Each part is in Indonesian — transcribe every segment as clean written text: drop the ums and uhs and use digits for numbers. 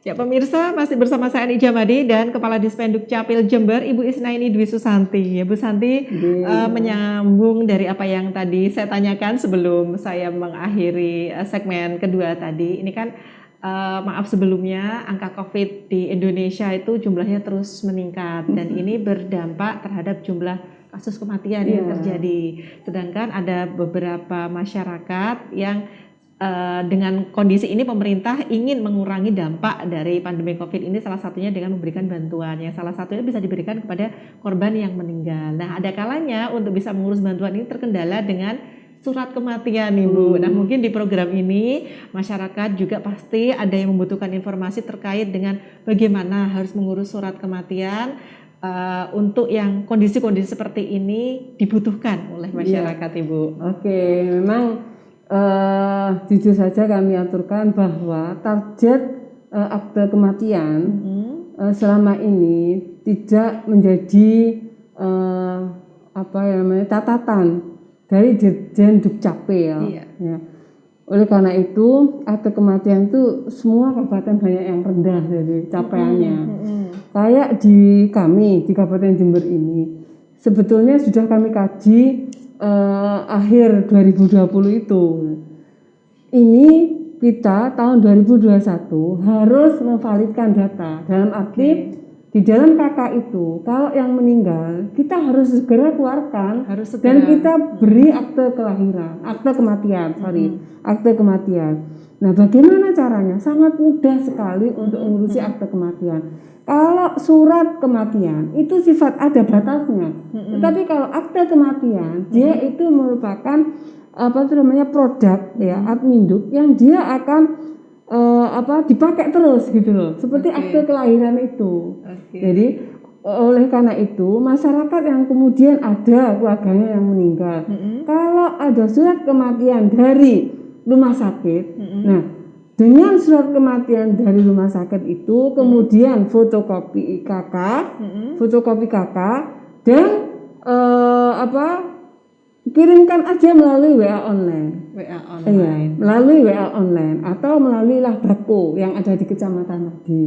Ya pemirsa, masih bersama saya Ani Jamadi dan Kepala Dispenduk Capil Jember, Ibu Isnaini Dwi Susanti. Ya Bu Santi, menyambung dari apa yang tadi saya tanyakan sebelum saya mengakhiri segmen kedua tadi. Ini kan maaf sebelumnya angka COVID di Indonesia itu jumlahnya terus meningkat dan ini berdampak terhadap jumlah kasus kematian yang terjadi. Sedangkan ada beberapa masyarakat yang dengan kondisi ini pemerintah ingin mengurangi dampak dari pandemi COVID ini, salah satunya dengan memberikan bantuan yang salah satunya bisa diberikan kepada korban yang meninggal. Nah, ada kalanya untuk bisa mengurus bantuan ini terkendala dengan surat kematian, Ibu. Nah, mungkin di program ini masyarakat juga pasti ada yang membutuhkan informasi terkait dengan bagaimana harus mengurus surat kematian untuk yang kondisi-kondisi seperti ini dibutuhkan oleh masyarakat, Ibu. Oke, memang jujur saja kami aturkan bahwa target akte kematian selama ini tidak menjadi catatan dari Dirjen Dukcapil. Ya. Oleh karena itu akte kematian itu semua kabupaten banyak yang rendah dari capaiannya. Kayak di kami di Kabupaten Jember ini sebetulnya sudah kami kaji akhir 2020 itu. Ini kita tahun 2021 harus memvalidkan data. Dalam arti di dalam KK itu kalau yang meninggal kita harus segera keluarkan dan kita beri akte kelahiran, akte kematian. Nah, bagaimana caranya? Sangat mudah sekali untuk mengurusi akte kematian. Kalau surat kematian itu sifat ada batasnya, tetapi kalau akte kematian dia itu merupakan produk ya adminduk yang dia akan dipakai terus gitu loh, seperti akte kelahiran itu. Jadi oleh karena itu masyarakat yang kemudian ada keluarganya yang meninggal, kalau ada surat kematian dari rumah sakit, nah dengan surat kematian dari rumah sakit itu kemudian fotokopi KK dan kirimkan aja melalui WA online. Iya, melalui WA online atau melalui Bako yang ada di kecamatan tadi.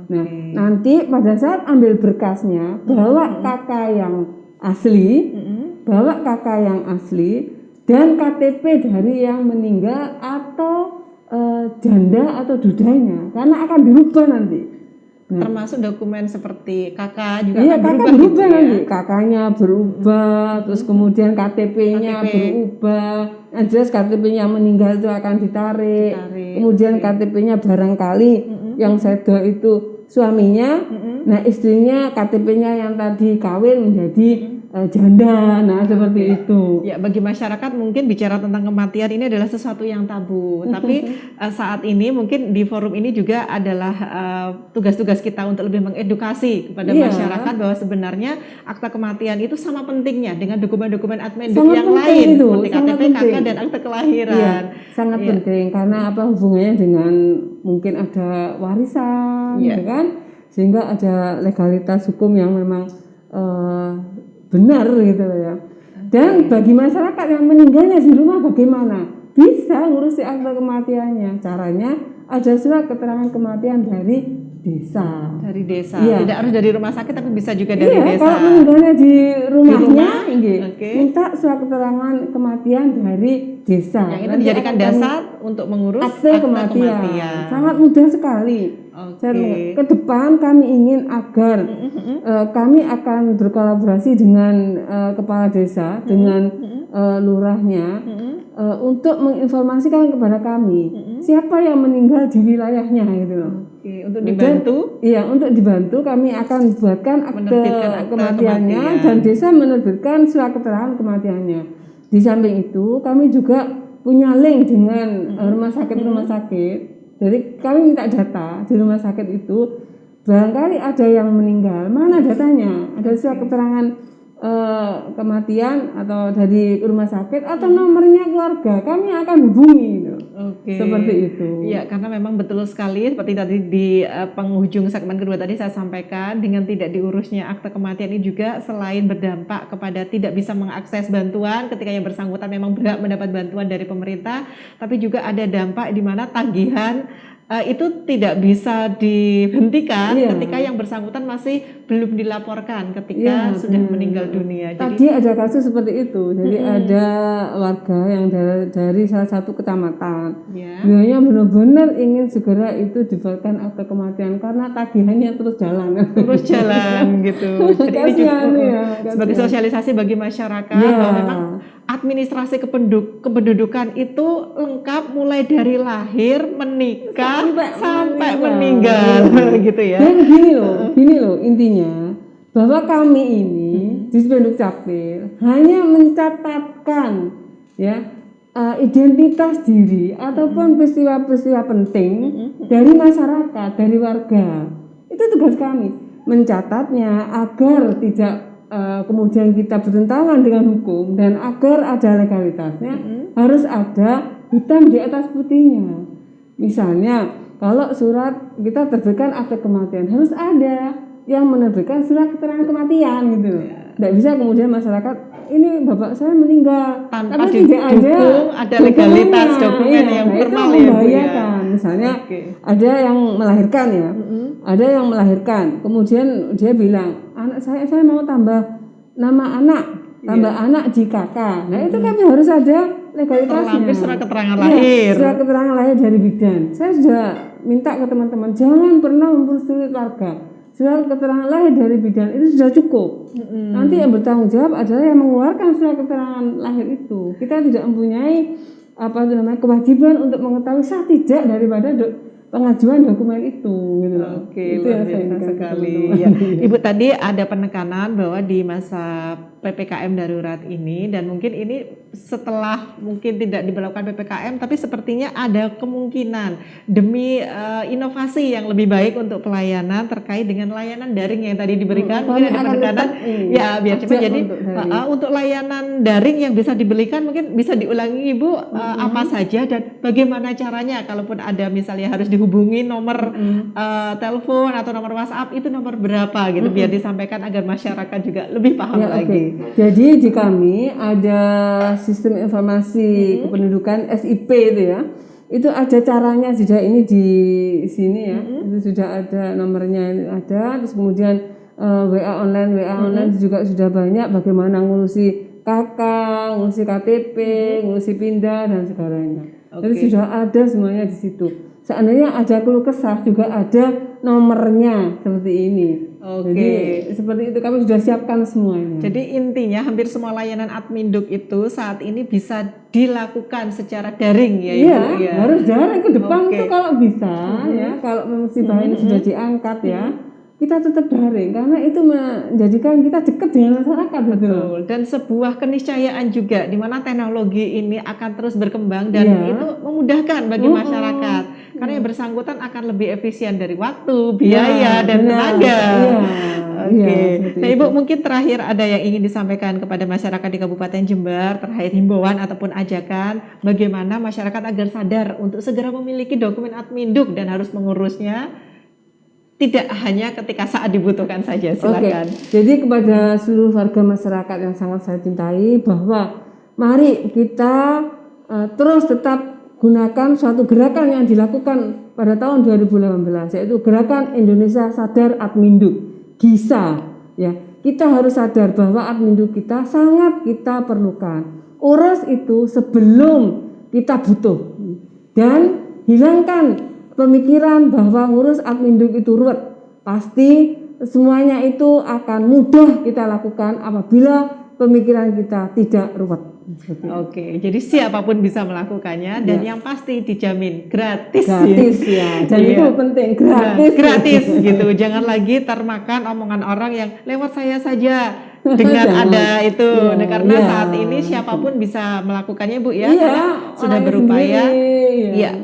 Nah, nanti pada saat ambil berkasnya bawa KK yang asli, dan KTP dari yang meninggal atau janda atau dudanya, karena akan dirubah nanti. Nah, termasuk dokumen seperti KK juga akan berubah gitu nanti. KK-nya berubah, terus kemudian KTP-nya berubah. Yang jelas KTP-nya meninggal itu akan ditarik. Kemudian KTP-nya barangkali yang sedo itu suaminya, nah istrinya KTP-nya yang tadi kawin menjadi janda, nah seperti itu. Ya, bagi masyarakat mungkin bicara tentang kematian ini adalah sesuatu yang tabu. Tapi saat ini mungkin di forum ini juga adalah tugas-tugas kita untuk lebih mengedukasi kepada masyarakat bahwa sebenarnya akta kematian itu sama pentingnya dengan dokumen-dokumen adminduk yang lain seperti KTP, KK dan akte kelahiran. Iya, sangat penting karena hubungannya dengan mungkin ada warisan, gitu kan? Sehingga ada legalitas hukum yang memang benar gitu ya. Dan bagi masyarakat yang meninggalnya di rumah bagaimana? Bisa ngurusi akte kematiannya. Caranya ada surat keterangan kematian dari desa. Dari desa. Iya. Tidak harus dari rumah sakit tapi bisa juga dari desa. Kalau meninggalnya di rumahnya, minta surat keterangan kematian dari desa. Yang itu dijadikan dasar untuk mengurus akte kematian. Sangat mudah sekali. Ke depan kami ingin agar kami akan berkolaborasi dengan kepala desa, dengan lurahnya untuk menginformasikan kepada kami siapa yang meninggal di wilayahnya gitu loh. Untuk dibantu? Untuk dibantu kami akan buatkan akte kematiannya dan desa menerbitkan surat keterangan kematiannya. Di samping itu kami juga punya link dengan rumah sakit. Jadi kami minta data di rumah sakit itu, barangkali ada yang meninggal, mana datanya? Ada surat keterangan kematian atau dari rumah sakit atau nomornya keluarga, kami akan hubungi gitu. Seperti itu. Iya, karena memang betul sekali seperti tadi di penghujung segmen kedua tadi saya sampaikan, dengan tidak diurusnya akte kematian ini juga selain berdampak kepada tidak bisa mengakses bantuan ketika yang bersangkutan memang berhak mendapat bantuan dari pemerintah, tapi juga ada dampak di mana tagihan itu tidak bisa dihentikan Iya. ketika yang bersangkutan masih belum dilaporkan ketika Iya, sudah benar. meninggal dunia. Jadi Tadi ada kasus seperti itu. Jadi ada warga yang dari salah satu kecamatan. ya, Dianya benar-benar ingin segera itu dibuatkan akte kematian karena tagihannya terus jalan. terus jalan gitu. Jadi ini juga Kasihan ya, sebagai kasihan. sosialisasi bagi masyarakat Iya. bahwa memang administrasi kependudukan itu lengkap mulai dari lahir, menikah, sampai meninggal gitu ya. Dan gini loh intinya bahwa kami ini di Spenduk Capil hanya mencatatkan ya identitas diri ataupun peristiwa-peristiwa penting dari masyarakat, dari warga. Itu tugas kami, mencatatnya agar tidak kemudian kita bertentangan dengan hukum dan agar ada legalitasnya, harus ada hitam di atas putihnya. Misalnya kalau surat kita terbitkan akte kematian, harus ada yang menerbitkan surat keterangan kematian gitu. Tidak bisa kemudian masyarakat ini bapak saya meninggal Tanpa tapi tidak didukung ada legalitas dokumen yang itu formal ya, Bu, ya. membahayakan. Misalnya ada yang melahirkan ya, ada yang melahirkan, kemudian dia bilang anak saya mau tambah nama anak, tambah anak JKK. Nah itu kan harus ada legalitasnya. Terlampir surat keterangan Iya, lahir. surat keterangan lahir dari bidan. Saya sudah minta ke teman-teman jangan pernah mempersulit warga. Surat keterangan lahir dari bidan itu sudah cukup. Nanti yang bertanggung jawab adalah yang mengeluarkan surat keterangan lahir itu. Kita tidak mempunyai kewajiban untuk mengetahui sah tidak daripada pengajuan dokumen itu gitu loh. Oke, Itu luar yang saya biasa inginkan sekali. teman-teman. Ya. Ibu tadi ada penekanan bahwa di masa PPKM darurat ini dan mungkin ini setelah mungkin tidak diberlakukan PPKM tapi sepertinya ada kemungkinan demi inovasi yang lebih baik untuk pelayanan terkait dengan layanan daring yang tadi diberikan mungkin ada penekanan ya biar cepat jadi untuk layanan daring yang bisa diberikan mungkin bisa diulangi Ibu apa saja dan bagaimana caranya kalaupun ada misalnya harus dihubungi nomor telepon atau nomor WhatsApp itu nomor berapa gitu biar disampaikan agar masyarakat juga lebih paham Ya, lagi. Jadi di kami ada sistem informasi kependudukan SIP itu ya. Itu ada caranya sudah ini di sini ya. Itu sudah ada nomornya ini ada. Terus kemudian WA online juga sudah banyak bagaimana ngurusi KK, ngurusi KTP, ngurusi pindah dan segalanya. Jadi sudah ada semuanya di situ. Seandainya ada keluh kesah juga ada nomornya seperti ini. Jadi seperti itu kami sudah siapkan semuanya. Jadi intinya hampir semua layanan Adminduk itu saat ini bisa dilakukan secara daring ya Ibu. Iya, harus daring ke depan tuh kalau bisa ya. Kalau musibah ini sudah diangkat ya, kita tetap daring karena itu menjadikan kita dekat dengan masyarakat betul. Dan sebuah keniscayaan juga di mana teknologi ini akan terus berkembang dan itu memudahkan bagi masyarakat. Karena yang bersangkutan akan lebih efisien dari waktu, biaya dan tenaga. Nah Ibu mungkin terakhir ada yang ingin disampaikan kepada masyarakat di Kabupaten Jember terkait himbauan ataupun ajakan bagaimana masyarakat agar sadar untuk segera memiliki dokumen Adminduk dan harus mengurusnya tidak hanya ketika saat dibutuhkan saja. Silakan. Jadi kepada seluruh warga masyarakat yang sangat saya cintai bahwa mari kita terus tetap gunakan suatu gerakan yang dilakukan pada tahun 2018 yaitu gerakan Indonesia Sadar Adminduk GISA ya. Kita harus sadar bahwa Adminduk kita sangat kita perlukan. Urus itu sebelum kita butuh dan hilangkan pemikiran bahwa ngurus Adminduk itu ruwet. Pasti semuanya itu akan mudah kita lakukan apabila pemikiran kita tidak ruwet. Jadi siapapun bisa melakukannya dan yang pasti dijamin gratis ya. Dan itu penting gratis gitu. Jangan lagi termakan omongan orang yang lewat saya saja dengan ada itu karena saat ini siapapun bisa melakukannya Bu ya karena sudah berupaya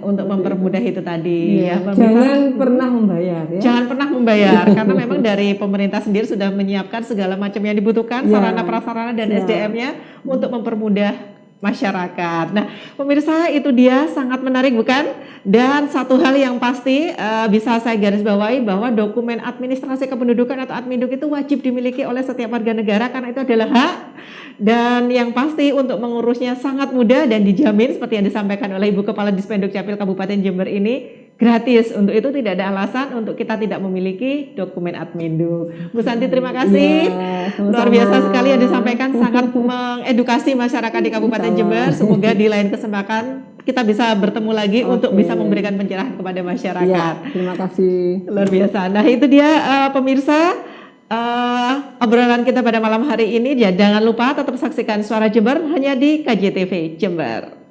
untuk mempermudah itu tadi jangan pernah membayar ya. Jangan pernah membayar karena memang dari pemerintah sendiri sudah menyiapkan segala macam yang dibutuhkan sarana prasarana dan SDM-nya untuk mempermudah masyarakat. Nah, pemirsa itu dia sangat menarik bukan? Dan satu hal yang pasti bisa saya garis bawahi bahwa dokumen administrasi kependudukan atau Adminduk itu wajib dimiliki oleh setiap warga negara karena itu adalah hak dan yang pasti untuk mengurusnya sangat mudah dan dijamin seperti yang disampaikan oleh Ibu Kepala Dispenduk Capil Kabupaten Jember ini gratis. Untuk itu tidak ada alasan untuk kita tidak memiliki dokumen Admindu. Bu Santi, terima kasih. Ya, Luar biasa sekali yang disampaikan, sangat mengedukasi masyarakat di Kabupaten Jember. Semoga di lain kesempatan kita bisa bertemu lagi untuk bisa memberikan pencerahan kepada masyarakat. Ya, terima kasih. Luar biasa. Nah, itu dia pemirsa obrolan kita pada malam hari ini. Ya, jangan lupa tetap saksikan Suara Jember hanya di KJTV Jember.